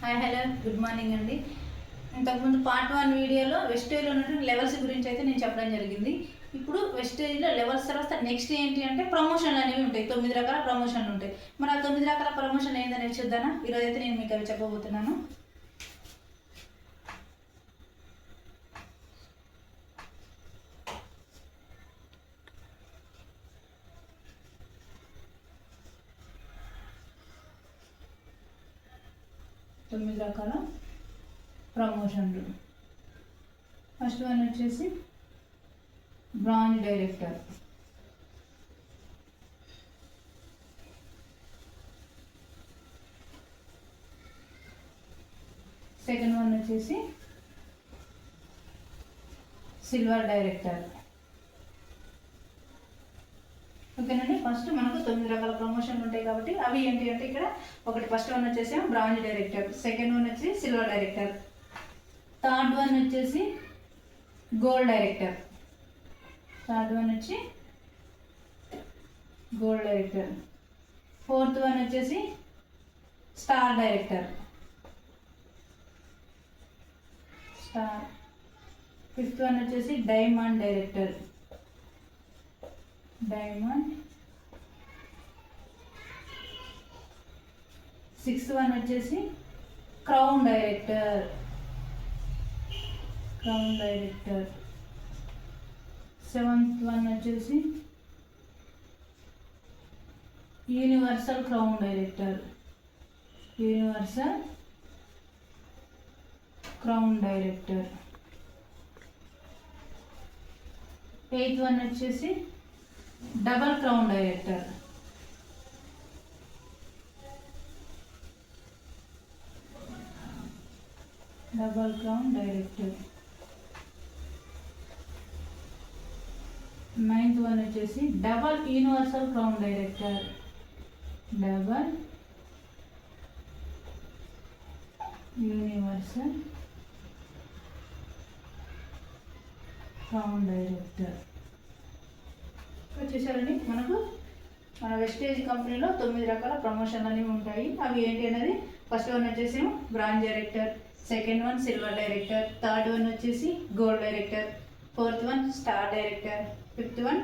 Hi hello good morning అండి. ఇంతకుముందు part 1 వీడియోలో వెస్టేజ్లో ఉన్నటువంటి లెవెల్స్ గురించి అయితే నేను చెప్పడం జరిగింది. ఇప్పుడు వెస్టేజ్లో లెవెల్స్ తర్వాత నెక్స్ట్ ఏంటి అంటే ప్రమోషన్లు అనేవి ఉంటాయి. 9 రకాల ప్రమోషన్లు ఉంటాయి. మరి ఆ 9 రకాల ప్రమోషన్ ఏందనేది చూద్దానా? ఈరోజు అయితే నేను మీకు అవి చెప్పబోతున్నాను. తొమ్మిది రకాల ప్రమోషన్లు. ఫస్ట్ వన్ వచ్చేసి బ్రాంచ్ డైరెక్టర్. సెకండ్ వన్ వచ్చేసి సిల్వర్ డైరెక్టర్. ఓకేనండి. ఫస్ట్ మనకు 9 రకాల ప్రమోషన్లు ఉంటాయి కాబట్టి అవి ఏంటి అంటే ఇక్కడ ఒకటి ఫస్ట్ వన్ వచ్చేసి బ్రాంచ్ డైరెక్టర్, సెకండ్ వన్ వచ్చి సిల్వర్ డైరెక్టర్, థర్డ్ వన్ వచ్చేసి గోల్డ్ డైరెక్టర్, థర్డ్ వన్ వచ్చి గోల్డ్ డైరెక్టర్, ఫోర్త్ వన్ వచ్చేసి star director, star, fifth one వచ్చేసి diamond director, diamond, sixth one వచ్చేసి crown director, crown director, seventh one వచ్చేసి universal crown director, universal crown director, eighth one వచ్చేసి double crown director, double crown director, ninth one వచ్చేసి double universal crown director, double universal crown director. చూసారండి, మనకు మన wastage కంపెనీలో 9 రకాల ప్రమోషన్లు అనేవి ఉంటాయి. అవి ఏంటి అనేది ఫస్ట్ వన్ వచ్చేసి branch director, second one silver director, third one వచ్చేసి gold director, fourth one star director, fifth one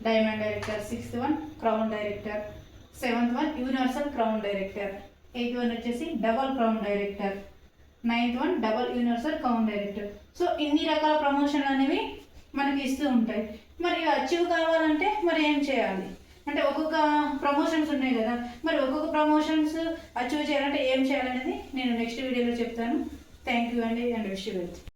diamond director, sixth one crown director, seventh one universal crown director, eighth one వచ్చేసి double crown director, ninth one double universal crown director. So ఇన్ని రకాల ప్రమోషన్లు అనేవి మనకి ఇస్తూ ఉంటాయి. మరి achieve కావాలంటే మరి ఏం చేయాలి అంటే ఒక్కొక్క ప్రమోషన్స్ ఉన్నాయి కదా, మరి ఒక్కొక్క ప్రమోషన్స్ అచీవ్ చేయాలంటే ఏం చేయాలనేది నేను నెక్స్ట్ వీడియోలో చెప్తాను. థ్యాంక్ యూ అండి అండ్ విష్ యూ వెల్.